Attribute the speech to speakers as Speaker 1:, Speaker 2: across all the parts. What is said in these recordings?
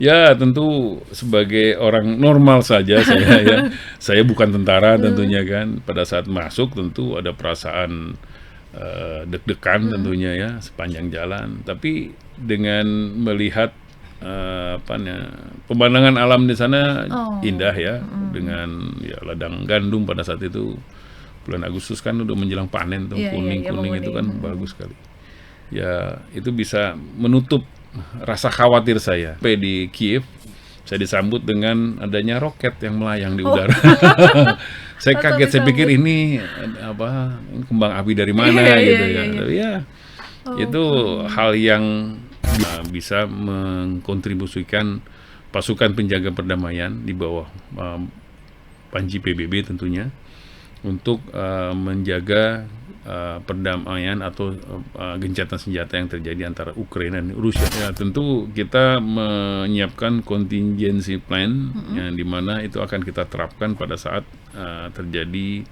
Speaker 1: Ya, tentu sebagai orang normal saja saya ya. Saya bukan tentara tentunya kan. Pada saat masuk tentu ada perasaan deg-degan tentunya ya sepanjang jalan. Tapi dengan melihat pemandangan alam di sana indah
Speaker 2: Oh,
Speaker 1: ya, dengan ya ladang gandum pada saat itu bulan Agustus kan udah menjelang panen tuh,
Speaker 2: iya iya iya
Speaker 1: kuning-kuning itu
Speaker 2: menguning.
Speaker 1: kan bagus sekali. Ya, itu bisa menutup rasa khawatir saya. Sampai di Kiev, saya disambut dengan adanya roket yang melayang di
Speaker 2: Oh,
Speaker 1: udara. Saya
Speaker 2: langsung
Speaker 1: kaget, saya pikir
Speaker 2: disambut.
Speaker 1: ini ini kembang api dari
Speaker 2: Iya
Speaker 1: mana
Speaker 2: iya
Speaker 1: gitu
Speaker 2: iya
Speaker 1: ya.
Speaker 2: iya.
Speaker 1: Tapi ya, itu
Speaker 2: Oke.
Speaker 1: hal yang bisa mengkontribusikan pasukan penjaga perdamaian di bawah Panji PBB tentunya untuk menjaga perdamaian atau gencatan senjata yang terjadi antara Ukraina dan Rusia. Ya, tentu kita menyiapkan contingency plan yang dimana itu akan kita terapkan pada saat terjadi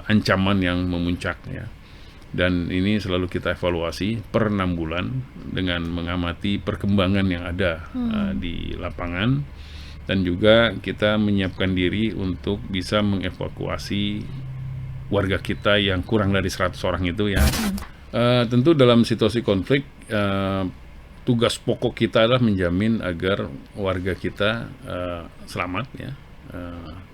Speaker 1: ancaman yang memuncak ya. Dan ini selalu kita evaluasi per 6 bulan dengan mengamati perkembangan yang ada di lapangan, dan juga kita menyiapkan diri untuk bisa mengevakuasi warga kita yang kurang dari 100 orang itu ya. Tentu dalam situasi konflik, tugas pokok kita adalah menjamin agar warga kita selamat ya,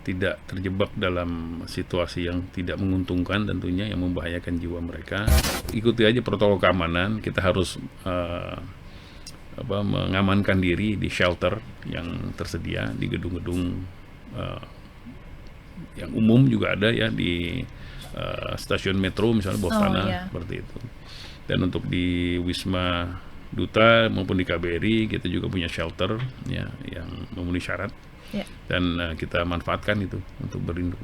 Speaker 1: tidak terjebak dalam situasi yang tidak menguntungkan tentunya, yang membahayakan jiwa mereka. Ikuti aja protokol keamanan. Kita harus mengamankan diri di shelter yang tersedia di gedung-gedung yang umum juga ada ya, di stasiun metro misalnya bawah
Speaker 2: Oh
Speaker 1: tanah
Speaker 2: iya.
Speaker 1: seperti itu. Dan untuk di Wisma Duta maupun di KBRI kita juga punya shelter ya yang memenuhi syarat,
Speaker 2: Ya.
Speaker 1: dan kita manfaatkan itu untuk berlindung.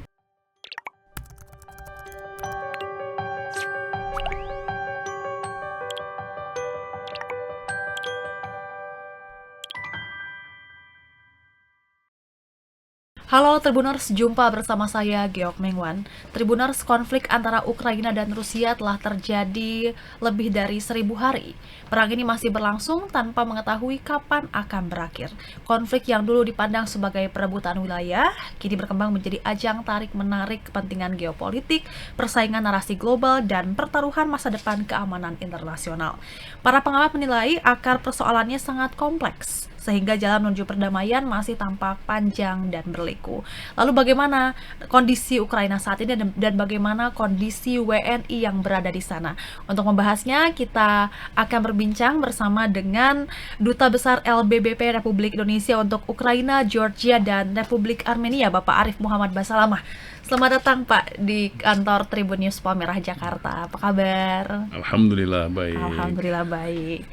Speaker 2: Halo Tribuners, jumpa bersama saya Geok Mengwan. Tribuners, konflik antara Ukraina dan Rusia telah terjadi lebih dari 1000 hari. Perang ini masih berlangsung tanpa mengetahui kapan akan berakhir. Konflik yang dulu dipandang sebagai perebutan wilayah, kini berkembang menjadi ajang tarik-menarik kepentingan geopolitik, persaingan narasi global, dan pertaruhan masa depan keamanan internasional. Para pengamat menilai akar persoalannya sangat kompleks, sehingga jalan menuju perdamaian masih tampak panjang dan berliku. Lalu bagaimana kondisi Ukraina saat ini dan bagaimana kondisi WNI yang berada di sana? Untuk membahasnya, kita akan berbincang bersama dengan Duta Besar LBBP Republik Indonesia untuk Ukraina, Georgia, dan Republik Armenia, Bapak Arif Muhammad Basalamah. Selamat datang Pak di kantor Tribun News Palmerah Jakarta. Apa kabar?
Speaker 1: Alhamdulillah baik.
Speaker 2: Alhamdulillah baik.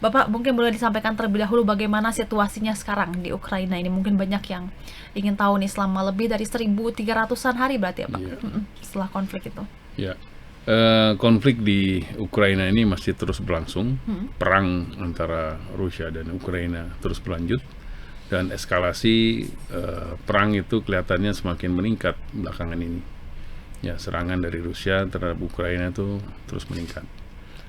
Speaker 2: Bapak mungkin boleh disampaikan terlebih dahulu bagaimana situasinya sekarang di Ukraina ini. Mungkin banyak yang ingin tahu nih, selama lebih dari 1300-an hari berarti ya Pak,
Speaker 1: Ya,
Speaker 2: setelah konflik itu.
Speaker 1: ya. Konflik di Ukraina ini masih terus berlangsung. Perang antara Rusia dan Ukraina terus berlanjut, dan eskalasi perang itu kelihatannya semakin meningkat belakangan ini. Ya, serangan dari Rusia terhadap Ukraina itu terus meningkat.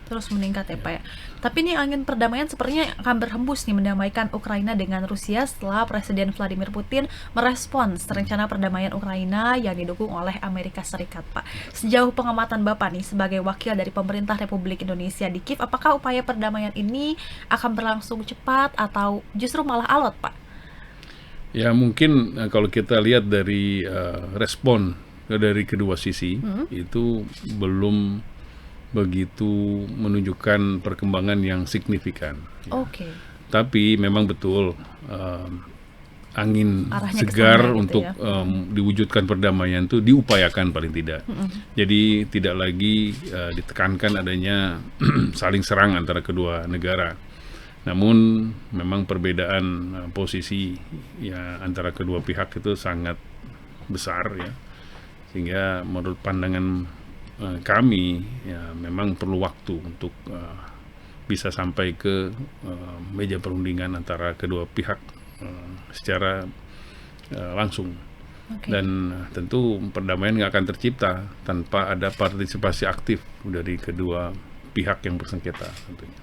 Speaker 2: Terus meningkat ya Pak ya. Tapi ini angin perdamaian sepertinya akan berhembus nih, mendamaikan Ukraina dengan Rusia setelah Presiden Vladimir Putin merespons rencana perdamaian Ukraina yang didukung oleh Amerika Serikat Pak. Sejauh pengamatan Bapak nih sebagai wakil dari pemerintah Republik Indonesia di Kiev, apakah upaya perdamaian ini akan berlangsung cepat atau justru malah alot Pak?
Speaker 1: Ya, mungkin kalau kita lihat dari respon dari kedua sisi itu belum begitu menunjukkan perkembangan yang signifikan.
Speaker 2: Oke.
Speaker 1: Tapi memang betul angin
Speaker 2: Arahnya ke
Speaker 1: segar
Speaker 2: sana gitu
Speaker 1: untuk
Speaker 2: ya.
Speaker 1: diwujudkan perdamaian itu diupayakan paling tidak. Jadi tidak lagi ditekankan adanya saling serang antara kedua negara. Namun memang perbedaan posisi ya antara kedua pihak itu sangat besar ya, sehingga menurut pandangan kami ya memang perlu waktu untuk bisa sampai ke meja perundingan antara kedua pihak secara langsung.
Speaker 2: Oke.
Speaker 1: Dan tentu perdamaian nggak akan tercipta tanpa ada partisipasi aktif dari kedua pihak yang bersengketa tentunya.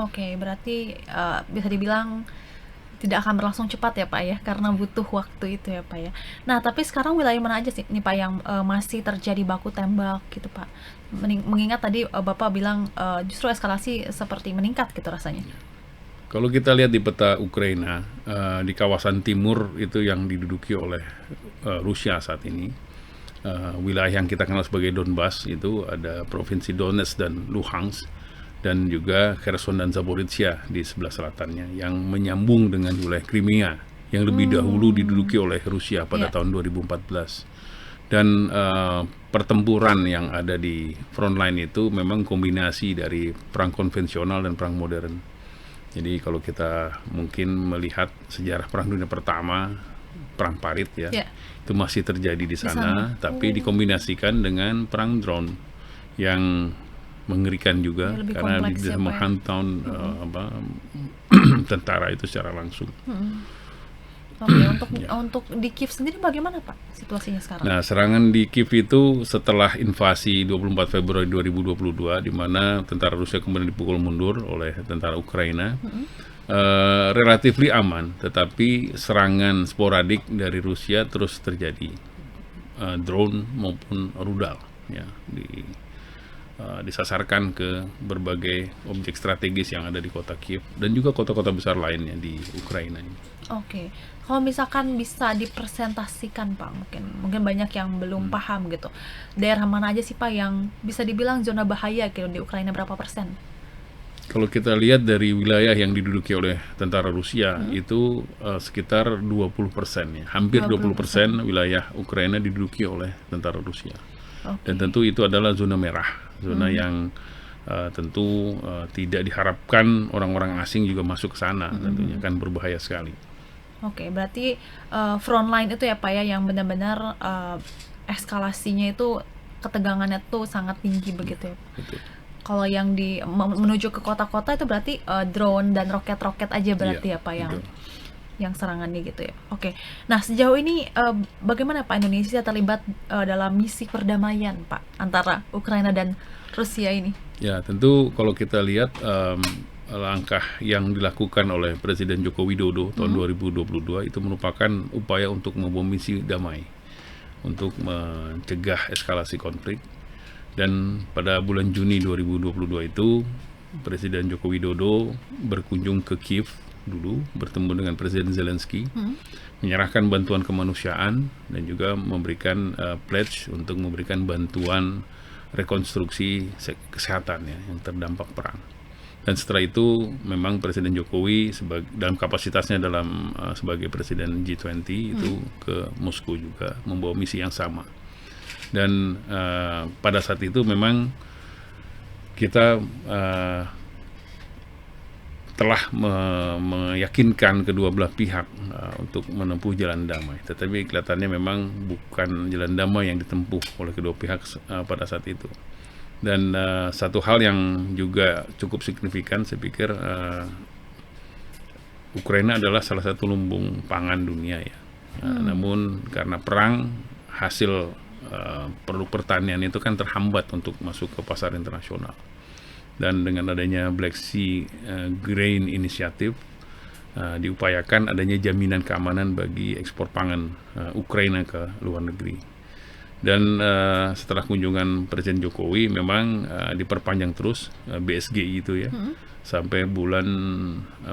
Speaker 2: Oke, berarti bisa dibilang tidak akan berlangsung cepat ya Pak ya, karena butuh waktu itu ya Pak ya. Nah, tapi sekarang wilayah mana aja sih nih Pak yang masih terjadi baku tembak gitu Pak? Mengingat tadi Bapak bilang justru eskalasi seperti meningkat gitu rasanya.
Speaker 1: Kalau kita lihat di peta Ukraina, di kawasan timur itu yang diduduki oleh Rusia saat ini, wilayah yang kita kenal sebagai Donbas itu ada provinsi Donetsk dan Luhansk, dan juga Kherson dan Zaporizhia di sebelah selatannya yang menyambung dengan wilayah Crimea yang lebih dahulu diduduki oleh Rusia pada tahun 2014. Dan pertempuran yang ada di frontline itu memang kombinasi dari perang konvensional dan perang modern. Jadi kalau kita mungkin melihat sejarah Perang Dunia Pertama, perang parit ya, itu masih terjadi di sana, tapi dikombinasikan dengan perang drone yang mengerikan juga karena bisa menghantam tentara itu secara langsung.
Speaker 2: Oke, untuk di Kiev sendiri bagaimana Pak situasinya sekarang?
Speaker 1: Nah, serangan di Kiev itu setelah invasi 24 Februari 2022, di mana tentara Rusia kemudian dipukul mundur oleh tentara Ukraina, relatif aman, tetapi serangan sporadik dari Rusia terus terjadi, drone maupun rudal, ya, disasarkan ke berbagai objek strategis yang ada di kota Kiev dan juga kota-kota besar lainnya di Ukraina ini.
Speaker 2: Oke, kalau misalkan bisa dipresentasikan Pak, mungkin banyak yang belum paham gitu. Daerah mana aja sih Pak yang bisa dibilang zona bahaya gitu di Ukraina, berapa persen?
Speaker 1: Kalau kita lihat dari wilayah yang diduduki oleh tentara Rusia itu sekitar 20% ya, hampir 20% wilayah Ukraina diduduki oleh tentara Rusia. Dan tentu itu adalah zona merah, zona yang tentu tidak diharapkan orang-orang asing juga masuk ke sana, tentunya kan berbahaya sekali.
Speaker 2: Oke, berarti frontline itu ya Pak ya yang benar-benar eskalasinya itu ketegangannya tuh sangat tinggi begitu ya.
Speaker 1: Betul.
Speaker 2: Kalau yang menuju ke kota-kota itu berarti drone dan roket-roket aja berarti ya Pak yang serangannya gitu ya. Oke. Nah, sejauh ini bagaimana Pak Indonesia terlibat dalam misi perdamaian Pak antara Ukraina dan Rusia ini?
Speaker 1: Ya, tentu kalau kita lihat langkah yang dilakukan oleh Presiden Joko Widodo tahun 2022 itu merupakan upaya untuk membawa misi damai, untuk mencegah eskalasi konflik. Dan pada bulan Juni 2022 itu Presiden Joko Widodo berkunjung ke Kiev dulu, bertemu dengan Presiden Zelensky, menyerahkan bantuan kemanusiaan dan juga memberikan pledge untuk memberikan bantuan rekonstruksi kesehatan ya, yang terdampak perang. Dan setelah itu memang Presiden Jokowi dalam kapasitasnya sebagai Presiden G20 itu ke Moskow juga membawa misi yang sama. Dan pada saat itu memang kita telah meyakinkan kedua belah pihak untuk menempuh jalan damai. Tetapi kelihatannya memang bukan jalan damai yang ditempuh oleh kedua pihak pada saat itu. Dan satu hal yang juga cukup signifikan, saya pikir Ukraina adalah salah satu lumbung pangan dunia ya. Namun karena perang, hasil produk pertanian itu kan terhambat untuk masuk ke pasar internasional. Dan dengan adanya Black Sea Grain Initiative diupayakan adanya jaminan keamanan bagi ekspor pangan Ukraina ke luar negeri. Dan setelah kunjungan Presiden Jokowi memang diperpanjang terus BSGI itu ya sampai bulan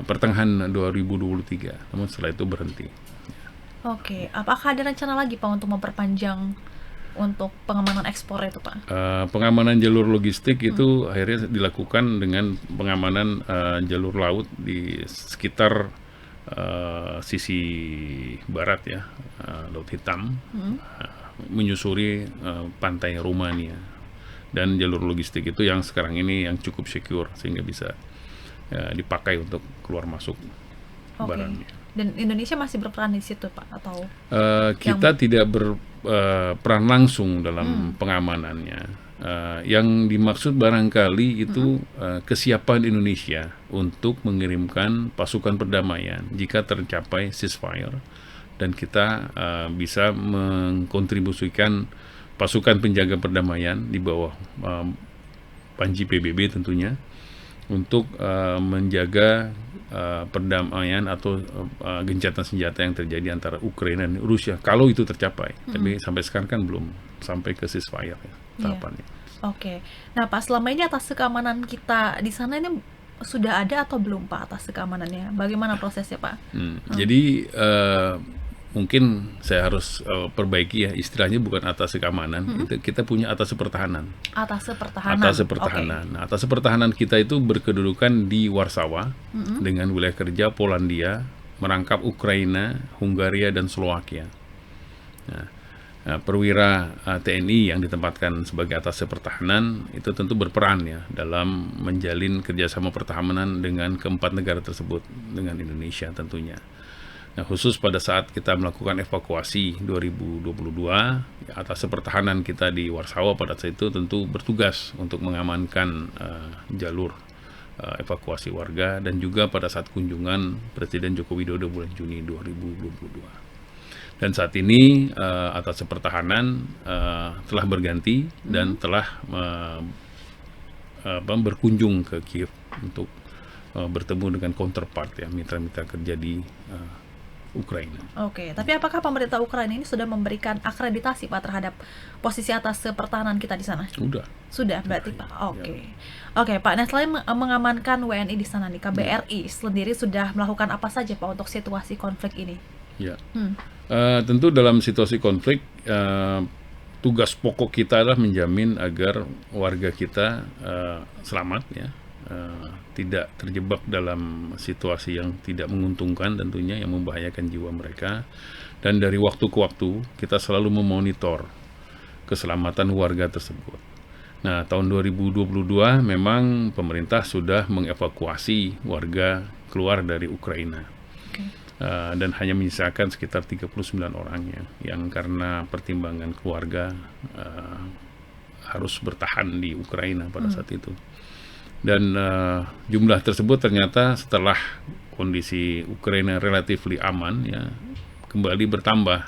Speaker 1: pertengahan 2023. Namun setelah itu berhenti.
Speaker 2: Oke, apakah ada rencana lagi Pak untuk memperpanjang untuk pengamanan ekspor itu Pak?
Speaker 1: Pengamanan jalur logistik itu akhirnya dilakukan dengan pengamanan jalur laut di sekitar sisi barat ya, Laut Hitam, menyusuri pantai Rumania, dan jalur logistik itu yang sekarang ini yang cukup secure sehingga bisa dipakai untuk keluar masuk barangnya.
Speaker 2: Dan Indonesia masih berperan di situ Pak atau?
Speaker 1: Kita tidak berperan langsung dalam pengamanannya. Yang dimaksud barangkali itu kesiapan Indonesia untuk mengirimkan pasukan perdamaian jika tercapai ceasefire, dan kita bisa mengkontribusikan pasukan penjaga perdamaian di bawah Panji PBB tentunya untuk menjaga perdamaian atau gencatan senjata yang terjadi antara Ukraina dan Rusia, kalau itu tercapai. Tapi sampai sekarang kan belum sampai ke ceasefire ya, tahapannya.
Speaker 2: Oke. Nah, Pak, selama ini atas keamanan kita di sana ini sudah ada atau belum, Pak, atas keamanannya? Bagaimana prosesnya, Pak?
Speaker 1: Jadi mungkin saya harus perbaiki ya, istilahnya bukan atas keamanan, kita punya atas pertahanan.
Speaker 2: Atas pertahanan.
Speaker 1: Atas pertahanan. Nah, atas pertahanan kita itu berkedudukan di Warsawa dengan wilayah kerja Polandia, merangkap Ukraina, Hungaria, dan Slovakia. Nah, perwira TNI yang ditempatkan sebagai atas pertahanan itu tentu berperan ya dalam menjalin kerjasama pertahanan dengan keempat negara tersebut, dengan Indonesia tentunya. Nah, khusus pada saat kita melakukan evakuasi 2022, ya, atas pertahanan kita di Warsawa pada saat itu tentu bertugas untuk mengamankan jalur evakuasi warga, dan juga pada saat kunjungan Presiden Joko Widodo bulan Juni 2022. Dan saat ini atas pertahanan telah berganti dan telah berkunjung ke Kiev untuk bertemu dengan counterpart ya, mitra-mitra kerja di Ukraina.
Speaker 2: Oke, tapi apakah pemerintah Ukraina ini sudah memberikan akreditasi, Pak, terhadap posisi atas pertahanan kita di sana? Sudah berarti, Pak. Oke. Oke, Pak. Nah, selain mengamankan WNI di sana nih, KBRI sendiri sudah melakukan apa saja, Pak, untuk situasi konflik ini?
Speaker 1: Ya. Tentu dalam situasi konflik, tugas pokok kita adalah menjamin agar warga kita selamat ya. Tidak terjebak dalam situasi yang tidak menguntungkan tentunya, yang membahayakan jiwa mereka. Dan dari waktu ke waktu kita selalu memonitor keselamatan warga tersebut. Nah, tahun 2022 memang pemerintah sudah mengevakuasi warga keluar dari Ukraina. Dan hanya menyisakan sekitar 39 orang yang karena pertimbangan keluarga harus bertahan di Ukraina pada saat itu. Dan jumlah tersebut ternyata setelah kondisi Ukraina relatif aman ya, kembali bertambah.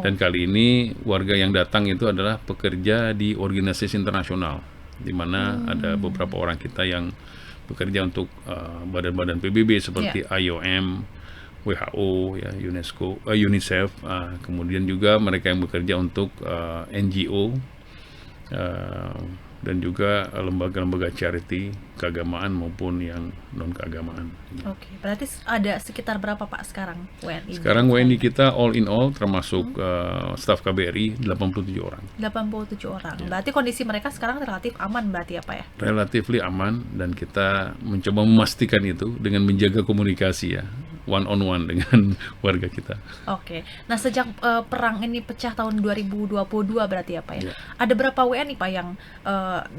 Speaker 1: Dan kali ini warga yang datang itu adalah pekerja di organisasi internasional, di mana ada beberapa orang kita yang bekerja untuk badan-badan PBB seperti IOM, WHO, ya, UNESCO, UNICEF, kemudian juga mereka yang bekerja untuk NGO, dan juga lembaga-lembaga charity, keagamaan maupun yang non-keagamaan.
Speaker 2: Oke, berarti ada sekitar berapa, Pak, sekarang WNI?
Speaker 1: Sekarang WNI kita all in all termasuk staf KBRI 87 orang.
Speaker 2: 87 orang. Berarti kondisi mereka sekarang relatif aman berarti ya, Pak ya?
Speaker 1: Relatif aman, dan kita mencoba memastikan itu dengan menjaga komunikasi ya, one on one dengan warga kita.
Speaker 2: Oke. Nah, sejak perang ini pecah tahun 2022 berarti ya, Pak ya? Ada berapa WNI, Pak, yang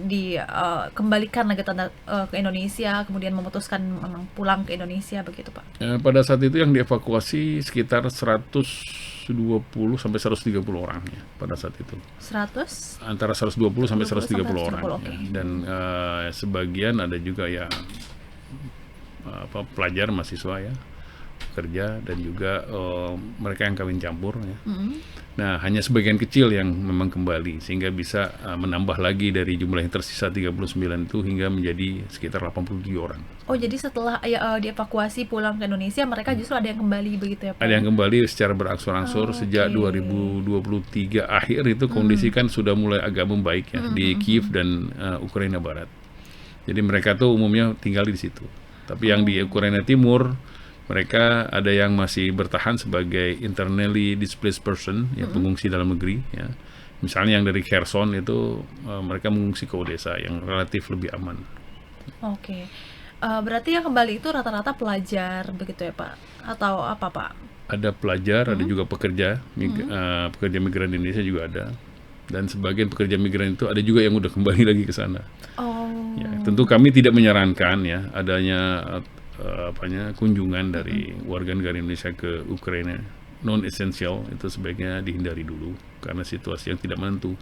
Speaker 2: dikembalikan lagi ke Indonesia, kemudian memutuskan memang pulang ke Indonesia begitu, Pak?
Speaker 1: Pada saat itu yang dievakuasi sekitar 120 sampai 130 orang ya pada saat itu. Antara 120 sampai 130 orang.
Speaker 2: Okay.
Speaker 1: Ya. Dan sebagian ada juga ya pelajar, mahasiswa ya, kerja, dan juga mereka yang kawin campur ya. Nah, hanya sebagian kecil yang memang kembali, sehingga bisa menambah lagi dari jumlah yang tersisa 39 itu hingga menjadi sekitar 87 orang.
Speaker 2: Oh, jadi setelah dievakuasi pulang ke Indonesia, mereka justru ada yang kembali begitu ya, Pak?
Speaker 1: Ada yang kembali secara berangsur-angsur. Sejak 2023 akhir itu kondisi kan sudah mulai agak membaik ya di Kiev dan Ukraina Barat. Jadi mereka tuh umumnya tinggal di situ. Tapi yang di Ukraina Timur, mereka ada yang masih bertahan sebagai internally displaced person, ya, pengungsi dalam negeri. Ya. Misalnya yang dari Kherson itu mereka mengungsi ke Odessa yang relatif lebih aman.
Speaker 2: Oke. Berarti yang kembali itu rata-rata pelajar begitu ya, Pak? Atau apa, Pak?
Speaker 1: Ada pelajar, ada juga pekerja, pekerja migran Indonesia juga ada. Dan sebagian pekerja migran itu ada juga yang udah kembali lagi ke sana. Ya, tentu kami tidak menyarankan ya adanya kunjungan dari warga negara Indonesia ke Ukraina non esensial, itu sebaiknya dihindari dulu karena situasi yang tidak menentu.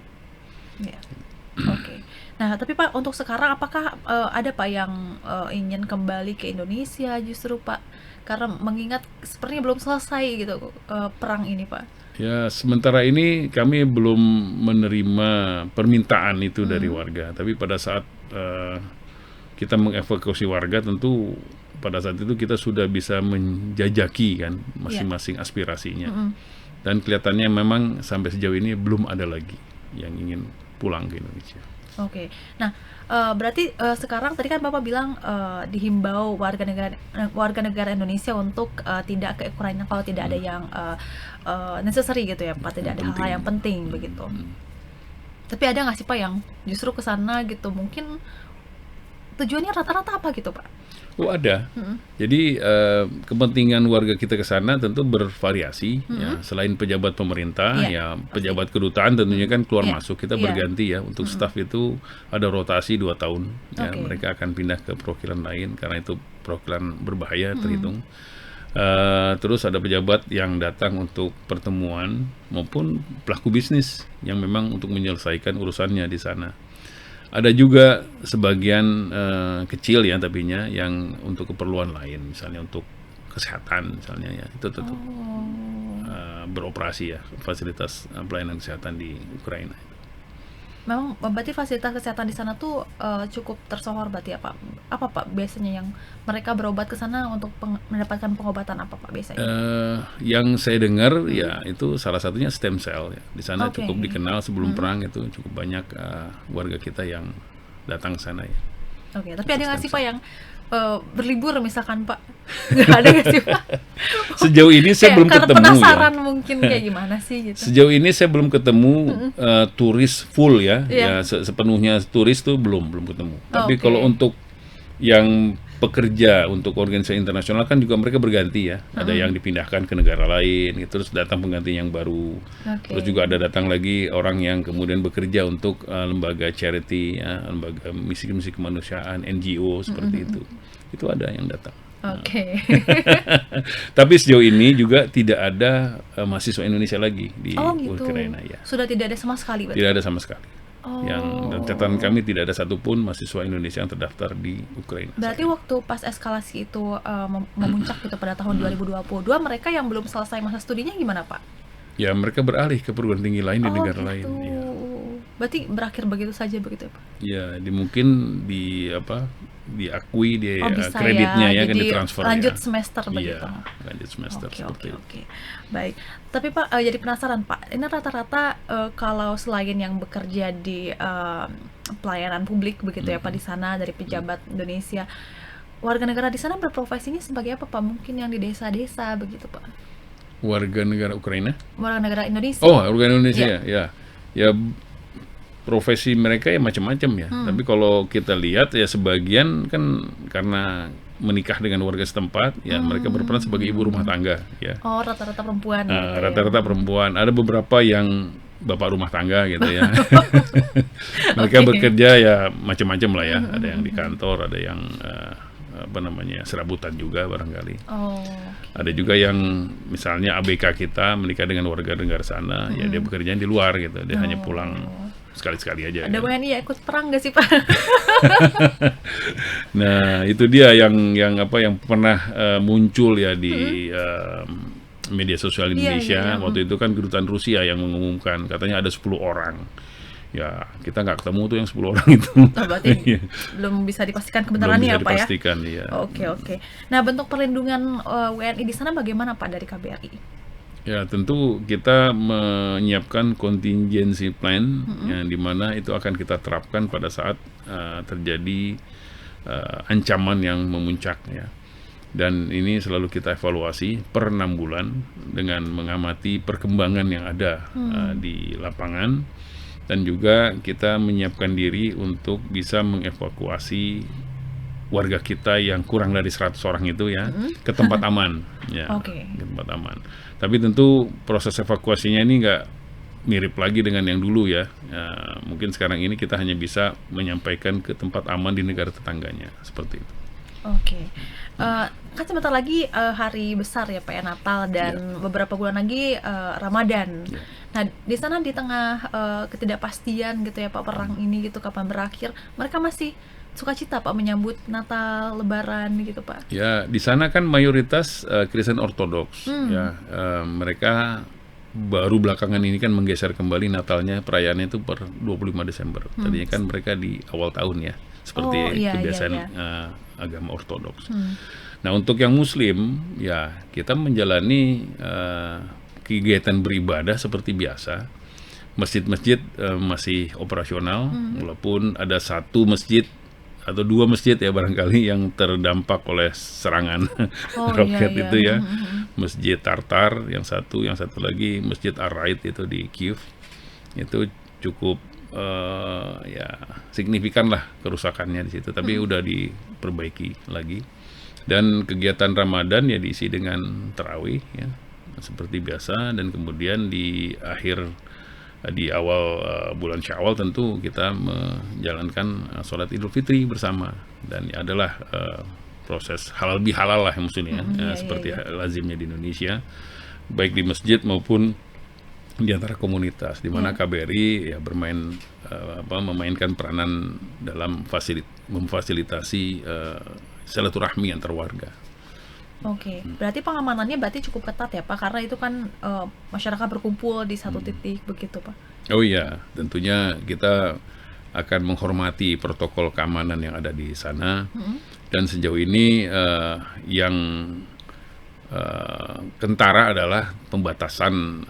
Speaker 2: Ya. Oke. Nah, tapi Pak, untuk sekarang apakah ada Pak yang ingin kembali ke Indonesia justru, Pak? Karena mengingat sepertinya belum selesai gitu perang ini, Pak.
Speaker 1: Ya, sementara ini kami belum menerima permintaan itu dari warga, tapi pada saat kita mengevakuasi warga, tentu pada saat itu kita sudah bisa menjajaki kan masing-masing aspirasinya. Dan kelihatannya memang sampai sejauh ini belum ada lagi yang ingin pulang ke Indonesia.
Speaker 2: Oke. Nah, berarti sekarang tadi kan Bapak bilang dihimbau warga negara Indonesia untuk tidak ke Ukraina kalau tidak ada yang necessary gitu ya Pak, tidak ada hal-hal yang penting begitu. Tapi ada nggak sih Pak yang justru ke sana gitu, mungkin tujuannya rata-rata apa gitu Pak?
Speaker 1: Oh ada. Jadi kepentingan warga kita ke sana tentu bervariasi ya. Selain pejabat pemerintah, ya pejabat kedutaan tentunya kan keluar masuk, kita berganti ya. Untuk staf itu ada rotasi 2 tahun. Ya, mereka akan pindah ke perwakilan lain karena itu perwakilan berbahaya terhitung. Terus ada pejabat yang datang untuk pertemuan maupun pelaku bisnis yang memang untuk menyelesaikan urusannya di sana. Ada juga sebagian kecil ya tapinya yang untuk keperluan lain, misalnya untuk kesehatan misalnya ya, itu tetap beroperasi ya fasilitas pelayanan kesehatan di Ukraina.
Speaker 2: Memang berarti fasilitas kesehatan di sana tuh cukup tersohor berarti ya Pak. Apa Pak biasanya yang mereka berobat ke sana untuk mendapatkan pengobatan apa Pak biasanya?
Speaker 1: Yang saya dengar ya itu salah satunya stem cell ya. Di sana cukup dikenal sebelum perang, itu cukup banyak warga kita yang datang ke sana ya.
Speaker 2: Oke, tapi ada nggak sih Pak yang berlibur misalkan Pak? Nggak ada nggak sih Pak?
Speaker 1: Sejauh ini saya belum ketemu
Speaker 2: penasaran
Speaker 1: ya.
Speaker 2: mungkin kayak gimana sih gitu.
Speaker 1: Sejauh ini saya belum ketemu turis full ya. Ya sepenuhnya turis tuh belum ketemu. Tapi kalau untuk yang pekerja untuk organisasi internasional kan juga mereka berganti ya. Ada yang dipindahkan ke negara lain, terus datang pengganti yang baru. Terus juga ada datang lagi orang yang kemudian bekerja untuk lembaga charity, ya, lembaga misi-misi kemanusiaan, NGO seperti itu. Itu ada yang datang.
Speaker 2: Oke.
Speaker 1: Tapi sejauh ini juga tidak ada mahasiswa Indonesia lagi di Ukraina ya.
Speaker 2: Sudah tidak ada sama sekali berarti?
Speaker 1: Tidak ada sama sekali. Yang dalam catatan kami tidak ada satupun mahasiswa Indonesia yang terdaftar di Ukraina.
Speaker 2: Berarti waktu pas eskalasi itu memuncak gitu pada tahun 2022, mereka yang belum selesai masa studinya gimana Pak?
Speaker 1: Ya mereka beralih ke perguruan tinggi lain di negara lain. Ya.
Speaker 2: Berarti berakhir begitu saja begitu ya Pak? Ya,
Speaker 1: mungkin diakui kreditnya ya, kan ditransfer
Speaker 2: lanjut
Speaker 1: ya.
Speaker 2: Semester begitu.
Speaker 1: Iya, lanjut semester seperti itu.
Speaker 2: Oke. Baik. Tapi Pak jadi penasaran Pak, ini rata-rata kalau selain yang bekerja di pelayanan publik begitu ya Pak di sana dari pejabat Indonesia, warga negara di sana berprofesinya sebagai apa Pak? Mungkin yang di desa-desa begitu Pak?
Speaker 1: Warga negara Ukraina?
Speaker 2: Warga negara Indonesia.
Speaker 1: Oh, warga Indonesia ya. Ya profesi mereka ya macam-macam ya. Tapi kalau kita lihat ya sebagian kan karena menikah dengan warga setempat ya, mereka berperan sebagai ibu rumah tangga ya.
Speaker 2: Oh, rata-rata perempuan.
Speaker 1: Rata-rata perempuan. Ada beberapa yang bapak rumah tangga gitu ya. Mereka bekerja ya macam-macam lah ya. Ada yang di kantor, ada yang serabutan juga barangkali. Ada juga yang misalnya ABK kita menikah dengan warga negara sana, ya dia bekerja di luar gitu. Dia hanya pulang sekali-sekali aja.
Speaker 2: Ada WNI ya ikut perang gak sih Pak?
Speaker 1: Nah itu dia yang pernah muncul ya di media sosial Indonesia. Waktu itu kan kedutaan Rusia yang mengumumkan katanya ada 10 orang. Ya kita nggak ketemu tuh yang 10 orang itu.
Speaker 2: Berarti belum bisa dipastikan kebenarannya ya Pak ya?
Speaker 1: Belum bisa dipastikan ya.
Speaker 2: Oke. Nah bentuk perlindungan WNI di sana bagaimana Pak dari KBRI?
Speaker 1: Ya tentu kita menyiapkan contingency plan yang dimana itu akan kita terapkan pada saat terjadi ancaman yang memuncak ya. Dan ini selalu kita evaluasi per 6 bulan dengan mengamati perkembangan yang ada di lapangan, dan juga kita menyiapkan diri untuk bisa mengevakuasi warga kita yang kurang dari 100 orang itu ya ke tempat aman ya, ke tempat aman. Tapi tentu proses evakuasinya ini nggak mirip lagi dengan yang dulu ya. Mungkin sekarang ini kita hanya bisa menyampaikan ke tempat aman di negara tetangganya seperti itu.
Speaker 2: Kan sebentar lagi hari besar ya Pak ya, Natal dan beberapa bulan lagi Ramadan. Nah di sana di tengah ketidakpastian gitu ya Pak, perang ini gitu kapan berakhir, mereka masih sukacita Pak menyambut Natal, Lebaran gitu Pak? Ya
Speaker 1: di sana kan mayoritas Kristen Ortodoks ya. Mereka baru belakangan ini kan menggeser kembali Natalnya, perayaannya itu per 25 Desember. Tadinya kan mereka di awal tahun ya, seperti
Speaker 2: Oh, iya, iya,
Speaker 1: kebiasaan
Speaker 2: iya.
Speaker 1: agama ortodoks. Nah, untuk yang muslim ya kita menjalani kegiatan beribadah seperti biasa. Masjid-masjid masih operasional, walaupun ada satu masjid atau dua masjid ya barangkali yang terdampak oleh serangan
Speaker 2: Oh, iya,
Speaker 1: roket
Speaker 2: iya.
Speaker 1: itu ya. Masjid Tartar yang satu lagi Masjid Ar-Raid itu di Kiev. Itu cukup ya signifikan lah kerusakannya di situ, tapi udah diperbaiki lagi. Dan kegiatan Ramadan ya diisi dengan tarawih ya seperti biasa, dan kemudian di awal bulan Syawal tentu kita menjalankan sholat Idul Fitri bersama, dan ya adalah proses halal bihalal lah maksudnya
Speaker 2: Iya, iya,
Speaker 1: seperti
Speaker 2: iya.
Speaker 1: lazimnya di Indonesia, baik di masjid maupun di antara komunitas, di mana
Speaker 2: Iya.
Speaker 1: KBRI ya memainkan peranan dalam memfasilitasi silaturahmi antar warga.
Speaker 2: Oke, berarti pengamanannya berarti cukup ketat ya Pak, karena itu kan masyarakat berkumpul di satu titik begitu Pak.
Speaker 1: Oh iya, tentunya kita akan menghormati protokol keamanan yang ada di sana, dan sejauh ini yang kentara adalah pembatasan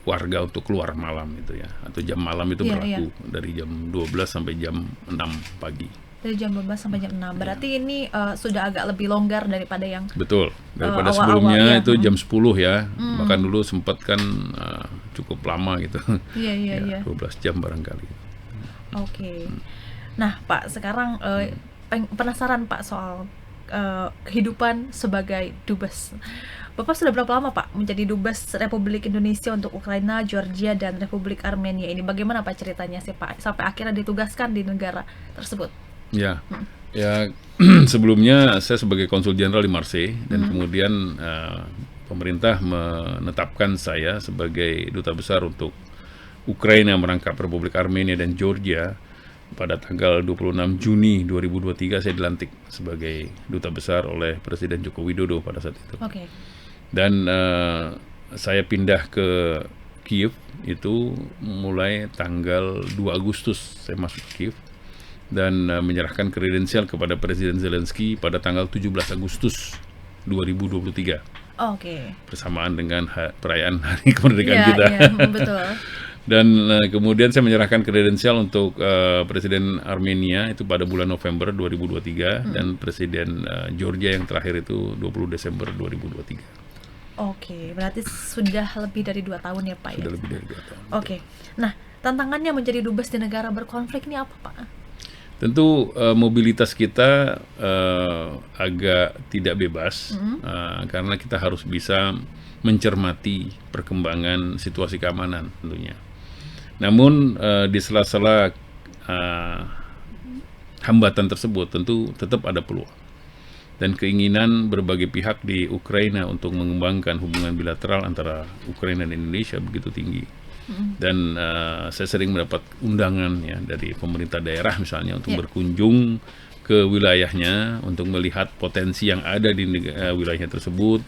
Speaker 1: warga untuk keluar malam itu ya, atau jam malam itu
Speaker 2: Iya,
Speaker 1: berlaku dari jam 12 sampai jam 6 pagi.
Speaker 2: Dari jam 12 sampai jam 6. Berarti ini sudah agak lebih longgar daripada yang
Speaker 1: Betul, daripada
Speaker 2: awal-awal
Speaker 1: sebelumnya
Speaker 2: ya.
Speaker 1: itu jam 10 ya, bahkan dulu sempat kan cukup lama gitu.
Speaker 2: Iya, iya,
Speaker 1: Ya,
Speaker 2: iya.
Speaker 1: 12 jam barangkali.
Speaker 2: Oke. Nah, Pak, sekarang penasaran Pak soal kehidupan sebagai dubes. Bapak sudah berapa lama Pak menjadi dubes Republik Indonesia untuk Ukraina, Georgia, dan Republik Armenia ini? Bagaimana Pak ceritanya sih Pak sampai akhirnya ditugaskan di negara tersebut?
Speaker 1: Ya, ya sebelumnya saya sebagai konsul jenderal di Marseille, dan kemudian pemerintah menetapkan saya sebagai duta besar untuk Ukraina merangkap Republik Armenia dan Georgia. Pada tanggal 26 Juni 2023 saya dilantik sebagai duta besar oleh Presiden Joko Widodo pada saat itu.
Speaker 2: Oke.
Speaker 1: Dan saya pindah ke Kiev itu mulai tanggal 2 Agustus saya masuk ke Kiev, dan menyerahkan kredensial kepada Presiden Zelensky pada tanggal 17 Agustus 2023
Speaker 2: Oke.
Speaker 1: bersamaan dengan perayaan Hari Kemerdekaan
Speaker 2: Iya,
Speaker 1: kita.
Speaker 2: iya, betul.
Speaker 1: Dan kemudian saya menyerahkan kredensial untuk Presiden Armenia itu pada bulan November 2023, dan Presiden Georgia yang terakhir itu 20 Desember 2023.
Speaker 2: Oke, berarti sudah lebih dari 2 tahun ya Pak ya?
Speaker 1: Sudah lebih dari 2 tahun.
Speaker 2: Oke, nah tantangannya menjadi dubes di negara berkonflik ini apa Pak?
Speaker 1: Tentu mobilitas kita agak tidak bebas, karena kita harus bisa mencermati perkembangan situasi keamanan tentunya. Namun di sela-sela hambatan tersebut tentu tetap ada peluang dan keinginan berbagai pihak di Ukraina untuk mengembangkan hubungan bilateral antara Ukraina dan Indonesia begitu tinggi. Dan saya sering mendapat undangan ya dari pemerintah daerah misalnya untuk berkunjung ke wilayahnya untuk melihat potensi yang ada di wilayahnya tersebut,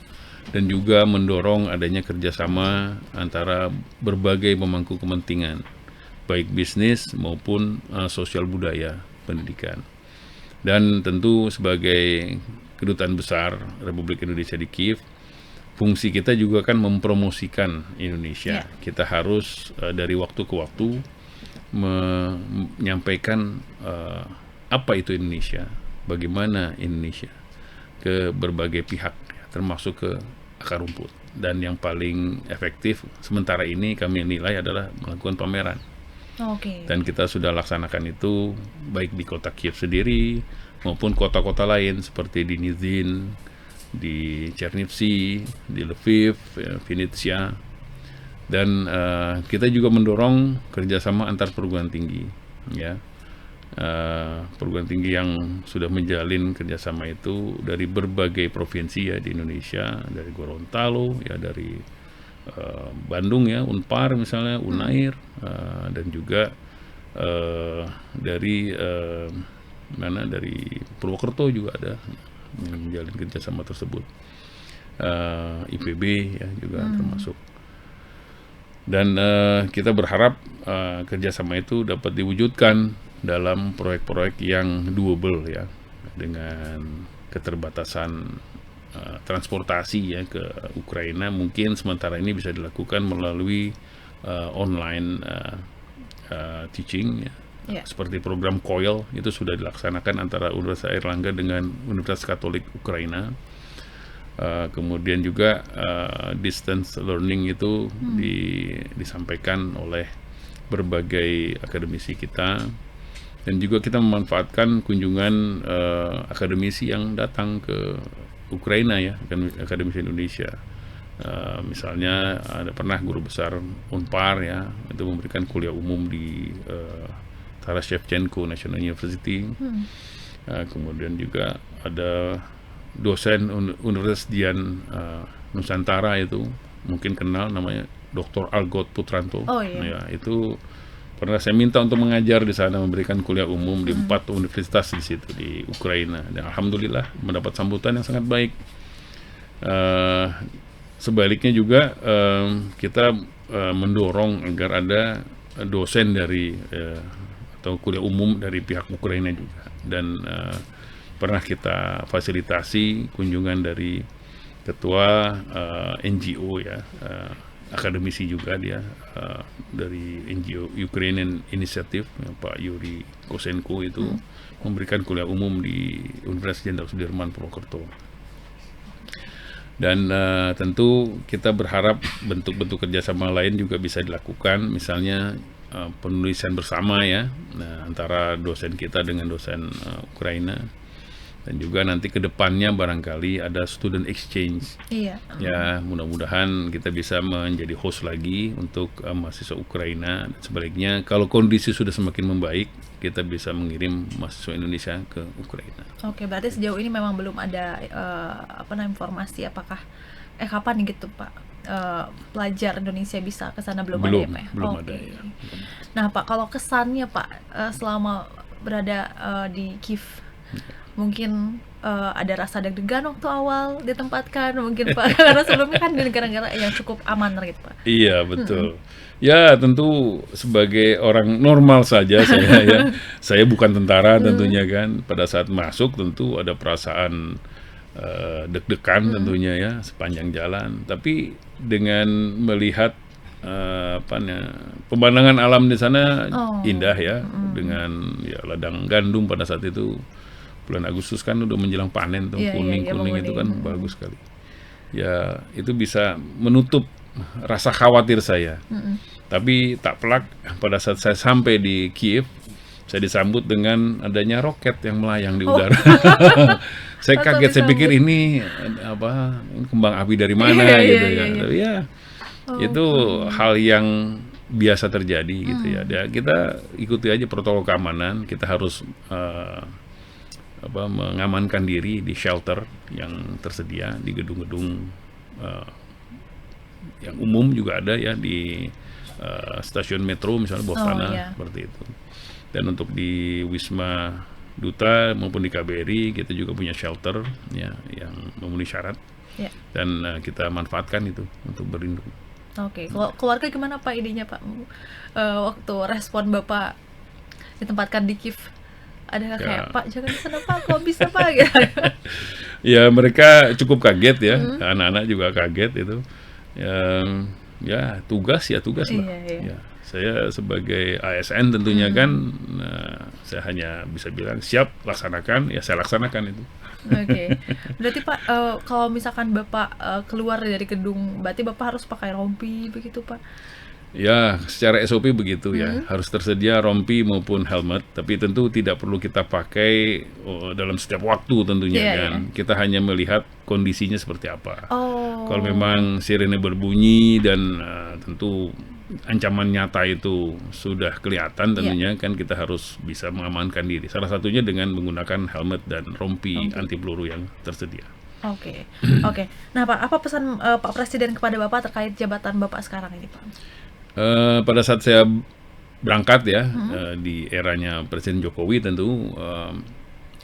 Speaker 1: dan juga mendorong adanya kerjasama antara berbagai pemangku kepentingan baik bisnis maupun sosial budaya pendidikan. Dan tentu sebagai kedutaan besar Republik Indonesia di Kiev, fungsi kita juga kan mempromosikan Indonesia. Kita harus dari waktu ke waktu menyampaikan apa itu Indonesia, bagaimana Indonesia ke berbagai pihak, termasuk ke akar rumput. Dan yang paling efektif sementara ini kami nilai adalah melakukan pameran.
Speaker 2: Oke.
Speaker 1: Dan kita sudah laksanakan itu baik di kota Kiev sendiri maupun kota-kota lain seperti di Nizhyn, di Chernivtsi, di Lviv, Vinnytsia. Dan kita juga mendorong kerjasama antar perguruan tinggi, ya. Perguruan tinggi yang sudah menjalin kerjasama itu dari berbagai provinsi ya di Indonesia, dari Gorontalo, ya dari Bandung ya, Unpar misalnya, Unair, dan juga dari dari Purwokerto juga ada yang menjalin kerjasama tersebut, IPB ya juga termasuk. Dan kita berharap kerjasama itu dapat diwujudkan dalam proyek-proyek yang doable ya, dengan keterbatasan transportasi ya ke Ukraina, mungkin sementara ini bisa dilakukan melalui online teaching ya.
Speaker 2: Ya.
Speaker 1: Seperti program COIL itu sudah dilaksanakan antara Universitas Airlangga dengan Universitas Katolik Ukraina. Kemudian juga distance learning itu disampaikan oleh berbagai akademisi kita, dan juga kita memanfaatkan kunjungan akademisi yang datang ke Ukraina ya, akademisi Indonesia. Misalnya ada pernah guru besar Unpar ya, itu memberikan kuliah umum di Taras Shevchenko National University. Kemudian juga ada dosen Universitas Dian Nusantara, itu mungkin kenal, namanya Dr. Algot Putranto.
Speaker 2: Oh, iya.
Speaker 1: Ya, itu pernah saya minta untuk mengajar di sana, memberikan kuliah umum di 4 universitas di situ di Ukraina, dan alhamdulillah mendapat sambutan yang sangat baik. Sebaliknya juga kita mendorong agar ada dosen dari atau kuliah umum dari pihak Ukraina juga, dan pernah kita fasilitasi kunjungan dari ketua NGO ya, akademisi juga dia, dari NGO Ukrainian Initiative ya, Pak Yuri Kosenko, itu memberikan kuliah umum di Universitas Jenderal Sudirman Purwokerto. Dan tentu kita berharap bentuk-bentuk kerjasama lain juga bisa dilakukan, misalnya penulisan bersama ya, antara dosen kita dengan dosen Ukraina, dan juga nanti ke depannya barangkali ada student exchange.
Speaker 2: Iya.
Speaker 1: Ya, mudah-mudahan kita bisa menjadi host lagi untuk mahasiswa Ukraina, dan sebaliknya kalau kondisi sudah semakin membaik, kita bisa mengirim mahasiswa Indonesia ke Ukraina.
Speaker 2: Oke, berarti sejauh ini memang belum ada informasi apakah kapan gitu Pak pelajar Indonesia bisa ke sana, belum ada ya Pak?
Speaker 1: Belum
Speaker 2: Oke.
Speaker 1: ada ya.
Speaker 2: Nah Pak, kalau kesannya Pak selama berada di Kiev, mungkin ada rasa deg-degan waktu awal ditempatkan mungkin Pak, karena sebelumnya kan di negara-negara yang cukup aman gitu Pak.
Speaker 1: Iya, betul. Ya, tentu sebagai orang normal saja saya ya. Saya bukan tentara tentunya kan. Pada saat masuk tentu ada perasaan deg-degan tentunya ya sepanjang jalan. Tapi dengan melihat pemandangan alam di sana indah ya, dengan ya ladang gandum pada saat itu bulan Agustus kan udah menjelang panen tuh, kuning-kuning itu kan bagus sekali. Ya, itu bisa menutup rasa khawatir saya. Tapi tak pelak pada saat saya sampai di Kiev, saya disambut dengan adanya roket yang melayang di udara. Saya kaget, saya pikir ini kembang api dari mana gitu ya. Ya, itu hal yang biasa terjadi gitu ya. Kita ikuti aja protokol keamanan. Kita harus mengamankan diri di shelter yang tersedia di gedung-gedung yang umum, juga ada ya di stasiun metro misalnya bawah tanah seperti itu. Dan untuk di Wisma Duta maupun di KBRI kita juga punya shelter ya yang memenuhi syarat, dan kita manfaatkan itu untuk berlindung.
Speaker 2: Oke, keluarga gimana Pak idenya Pak waktu respon Bapak ditempatkan di Kiev? Ada kayak Pak jangan di sana Pak, kok bisa Pak gitu?
Speaker 1: Ya, mereka cukup kaget ya, anak-anak juga kaget itu. Ya tugas lah. Ya, saya sebagai ASN tentunya kan, saya hanya bisa bilang siap laksanakan, ya saya laksanakan itu.
Speaker 2: Oke. Berarti Pak kalau misalkan Bapak keluar dari gedung, berarti Bapak harus pakai rompi begitu Pak?
Speaker 1: Ya, secara SOP begitu ya, harus tersedia rompi maupun helmet, tapi tentu tidak perlu kita pakai dalam setiap waktu tentunya kan. Kita hanya melihat kondisinya seperti apa. Kalau memang sirene berbunyi dan tentu ancaman nyata itu sudah kelihatan tentunya kan, kita harus bisa mengamankan diri. Salah satunya dengan menggunakan helmet dan rompi anti peluru yang tersedia.
Speaker 2: Oke. Nah Pak, apa pesan Pak Presiden kepada Bapak terkait jabatan Bapak sekarang ini Pak?
Speaker 1: Pada saat saya berangkat ya, di eranya Presiden Jokowi tentu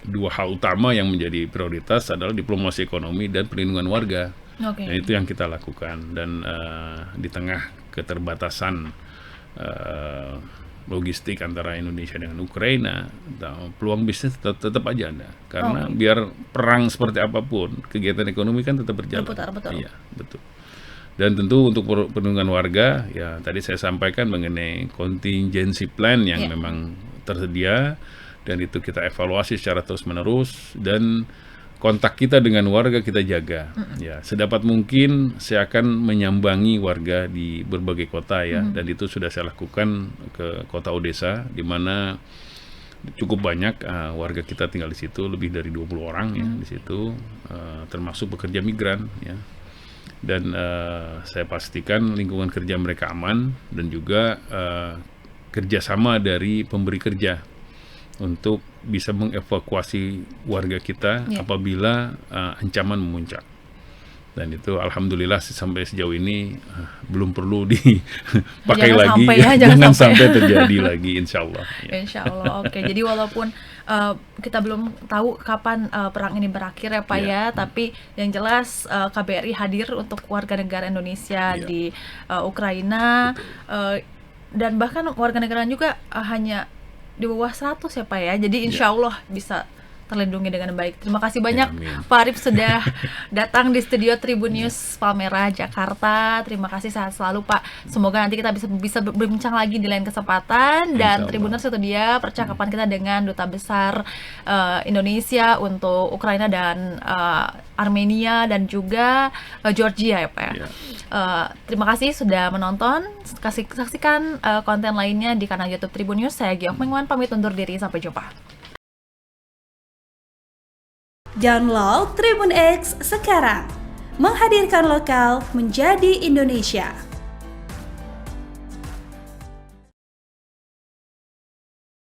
Speaker 1: dua hal utama yang menjadi prioritas adalah diplomasi ekonomi dan perlindungan warga. Nah, itu yang kita lakukan, dan di tengah keterbatasan logistik antara Indonesia dengan Ukraina, peluang bisnis tetap aja ada. Karena biar perang seperti apapun, kegiatan ekonomi kan tetap berjalan.
Speaker 2: Berputar, betul.
Speaker 1: Iya, betul. Dan tentu untuk perlindungan warga, ya tadi saya sampaikan mengenai contingency plan yang memang tersedia, dan itu kita evaluasi secara terus-menerus, dan kontak kita dengan warga kita jaga. Ya, sedapat mungkin saya akan menyambangi warga di berbagai kota ya, dan itu sudah saya lakukan ke kota Odessa, di mana cukup banyak warga kita tinggal di situ, lebih dari 20 orang ya di situ, termasuk pekerja migran ya. Dan saya pastikan lingkungan kerja mereka aman, dan juga kerjasama dari pemberi kerja untuk bisa mengevakuasi warga kita apabila ancaman memuncak. Dan itu alhamdulillah sampai sejauh ini belum perlu dipakai lagi, jangan sampai terjadi lagi, insya Allah.
Speaker 2: Insya Allah, oke. Jadi walaupun kita belum tahu kapan perang ini berakhir ya Pak ya, tapi yang jelas KBRI hadir untuk warga negara Indonesia di Ukraina, dan bahkan warga negara juga hanya di bawah 100 ya Pak ya, jadi insya Allah bisa terlindungi dengan baik. Terima kasih banyak Pak Arif sudah datang di studio Tribun News Palmerah, Jakarta. Terima kasih, sehat selalu Pak. Semoga nanti kita bisa berbincang lagi di lain kesempatan. Dan Tribuners, itu dia percakapan kita dengan Duta Besar Indonesia untuk Ukraina dan Armenia dan juga Georgia ya Pak ya. Terima kasih sudah menonton. Saksikan konten lainnya di kanal YouTube Tribun News. Saya Giok Mengwan pamit undur diri, sampai jumpa.
Speaker 3: Download Tribun X sekarang, menghadirkan lokal menjadi Indonesia.